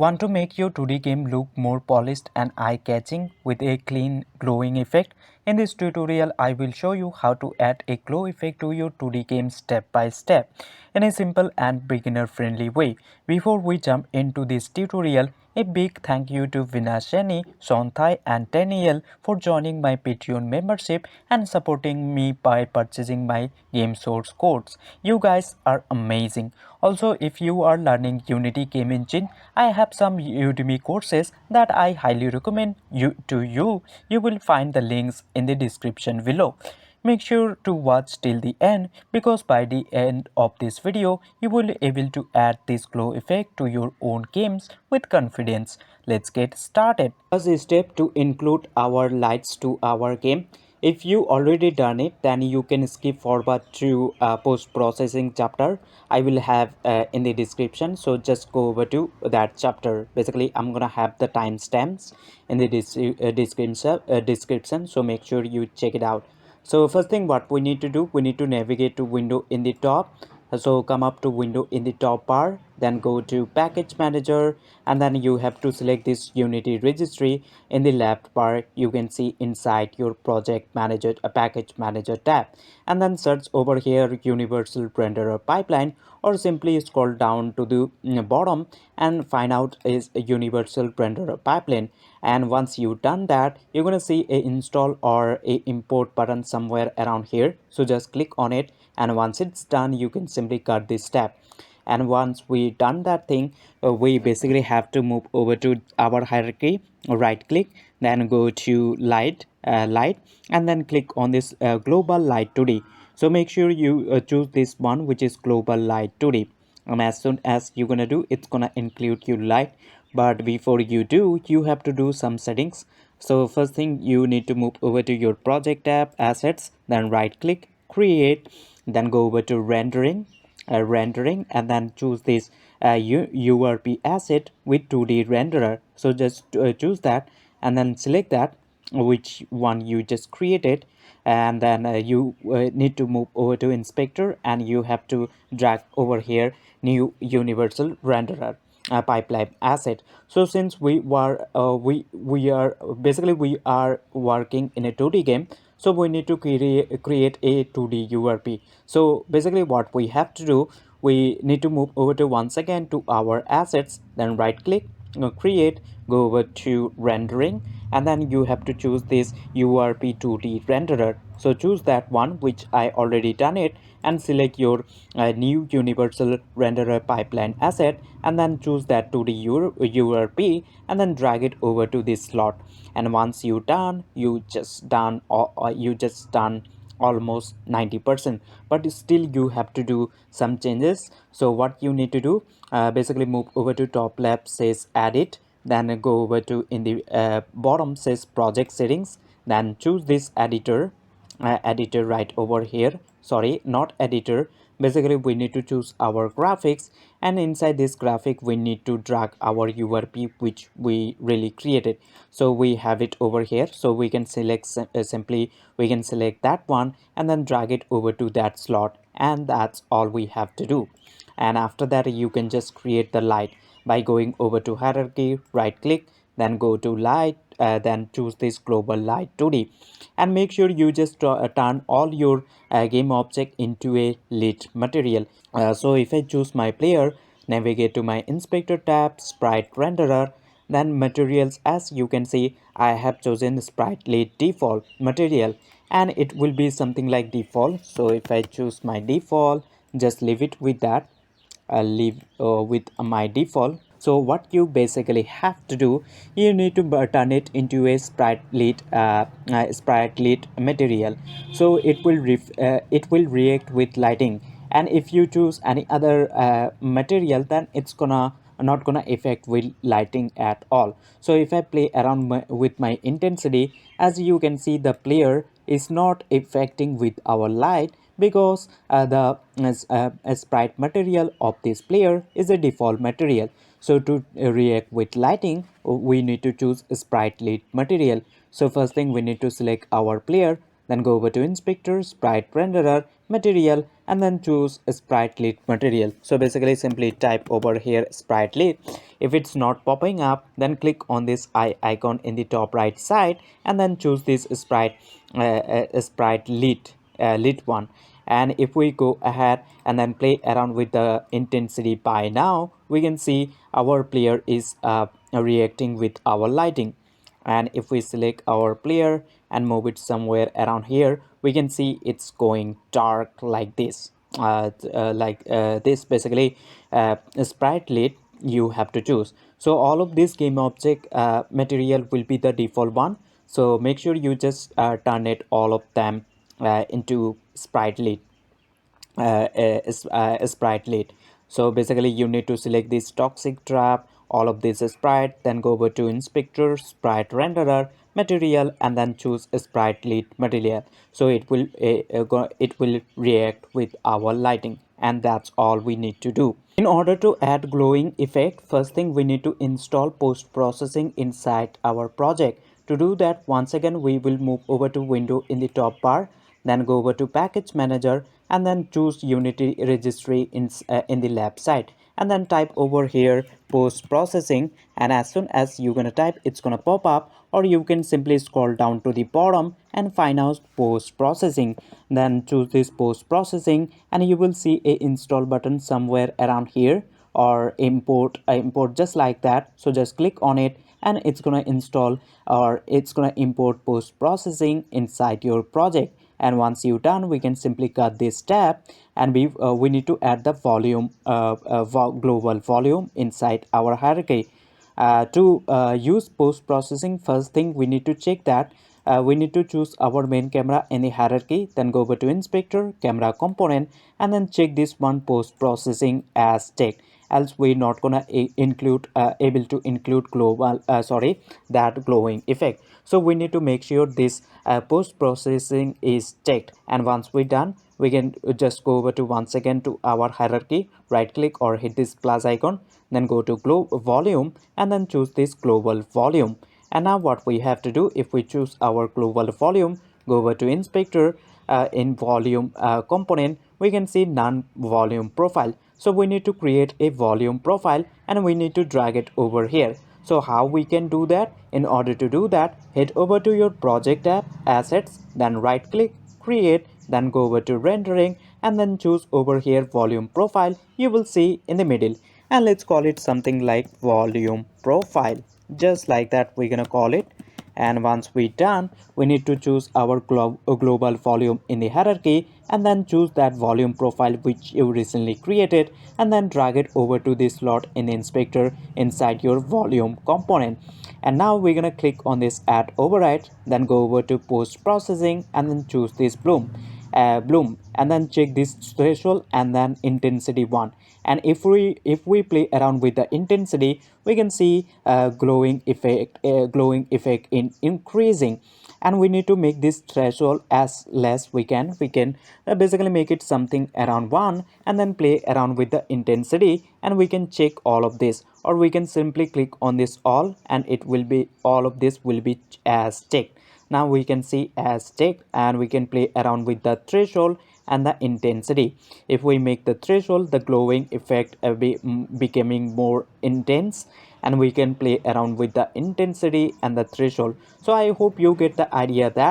Want to make your 2D game look more polished and eye-catching with a clean glowing effect? In this tutorial, I will show you how to add a glow effect to your 2D game step by step in a simple and beginner-friendly way. Before we jump into this tutorial, a big thank you to Vinashani, Sonthai and Daniel for joining my Patreon membership and supporting me by purchasing my game source codes. You guys are amazing. Also, if you are learning Unity game engine, I have some Udemy courses that I highly recommend you. You will find the links in the description below. Make sure to watch till the end because by the end of this video, you will be able to add this glow effect to your own games with confidence. Let's get started. First step to include our lights to our game. If you already done it, then you can skip forward to post-processing chapter. I will have in the description, so just go over to that chapter. Basically, I'm gonna have the timestamps in the description, so make sure you check it out. So first thing what we need to do, we need to navigate to window in the top. So come up to window in the top bar, then go to package manager, and then you have to select this Unity registry. In the left bar you can see inside your project manager, a package manager tab, and then search over here universal renderer pipeline, or simply scroll down to the bottom and find out is a universal renderer pipeline. And once you've done that, you're gonna see a install or a import button somewhere around here, so just click on it, and once it's done you can simply cut this step. And once we done that thing, we basically have to move over to our hierarchy, right click, then go to light, and then click on this global light 2D. So make sure you choose this one, which is global light 2D. And as soon as you're gonna do, it's gonna include your light. But before you do, you have to do some settings. So first thing, you need to move over to your project tab, assets, then right click, create, then go over to rendering, and then choose this URP asset with 2D renderer. So just choose that and then select that which one you just created, and then you need to move over to inspector, and you have to drag over here new universal renderer pipeline asset. So since we are basically we are working in a 2D game, so we need to create a 2D URP. So basically what we have to do, we need to move over to once again to our assets, then right click, create, go over to rendering, and then you have to choose this URP 2D renderer. So choose that one, which I already done it, and select your new universal renderer pipeline asset, and then choose that 2D URP, and then drag it over to this slot. And once you done, you just done almost 90%, but still you have to do some changes. So what you need to do, basically move over to top left says edit, then go over to in the bottom says project settings, then choose this editor right over here. Sorry, not editor. Basically we need to choose our graphics, and inside this graphic we need to drag our URP which we really created. So we have it over here, so we can select simply we can select that one and then drag it over to that slot, and that's all we have to do. And after that you can just create the light by going over to hierarchy, right click, then go to light, then choose this global light 2D, and make sure you just turn all your game object into a lit material. So if I choose my player, navigate to my inspector tab, sprite renderer, then materials. As you can see, I have chosen sprite lit default material, and it will be something like default. So if I choose my default, just leave it with that. I'll leave with my default. So what you basically have to do, you need to turn it into a sprite lit material, so it will react with lighting. And if you choose any other material, then it's gonna not gonna affect with lighting at all. So if I play around with my intensity, as you can see, the player is not affecting with our light, because the sprite material of this player is a default material. So to react with lighting, we need to choose sprite lit material. So first thing, we need to select our player, then go over to inspector, sprite renderer, material, and then choose sprite lit material. So basically simply type over here sprite lit. If it's not popping up, then click on this eye icon in the top right side and then choose this sprite lit one. And if we go ahead and then play around with the intensity by now, we can see our player is reacting with our lighting. And if we select our player and move it somewhere around here, we can see it's going dark like this, this basically. Sprite lit you have to choose. So all of this game object material will be the default one, so make sure you just turn it all of them into sprite lit, sprite lit. So basically you need to select this toxic trap, all of this sprite, then go over to inspector, sprite renderer, material, and then choose sprite lit material. So it will react with our lighting, and that's all we need to do. In order to add glowing effect, first thing we need to install post processing inside our project. To do that, once again we will move over to window in the top bar, then go over to package manager and then choose unity registry in the left side, and then type over here post processing. And as soon as you're gonna type, it's gonna pop up, or you can simply scroll down to the bottom and find out post processing, then choose this post processing, and you will see a install button somewhere around here, or import just like that. So just click on it and it's gonna install, or it's gonna import post processing inside your project. And once you're done, we can simply cut this tab, and we need to add the volume, global volume inside our hierarchy. To use post processing, first thing we need to check that we need to choose our main camera in the hierarchy, then go over to inspector, camera component, and then check this one post processing as checked, else we're not gonna include able to include global that glowing effect. So we need to make sure this post processing is checked, and once we're done, we can just go over to once again to our hierarchy, right click or hit this plus icon, then go to volume and then choose this global volume. And now what we have to do, if we choose our global volume, go over to inspector, in volume component, we can see none volume profile. So we need to create a volume profile and we need to drag it over here. So how we can do that? In order to do that, head over to your project tab, assets, then right click, create, then go over to rendering and then choose over here volume profile. You will see in the middle, and let's call it something like volume profile, just like that we're gonna call it. And once we're done, we need to choose our global volume in the hierarchy, and then choose that volume profile which you recently created, and then drag it over to this slot in the inspector inside your volume component. And now we're gonna click on this add override, then go over to post processing and then choose this bloom, and then check this threshold and then intensity one. And if we play around with the intensity, we can see glowing effect in increasing. And we need to make this threshold as less we can basically make it something around 1, and then play around with the intensity, and we can check all of this, or we can simply click on this all, and it will be all of this will be as checked. Now we can see as checked, and we can play around with the threshold and the intensity. If we make the threshold, the glowing effect becoming more intense, and we can play around with the intensity and the threshold. So I hope you get the idea that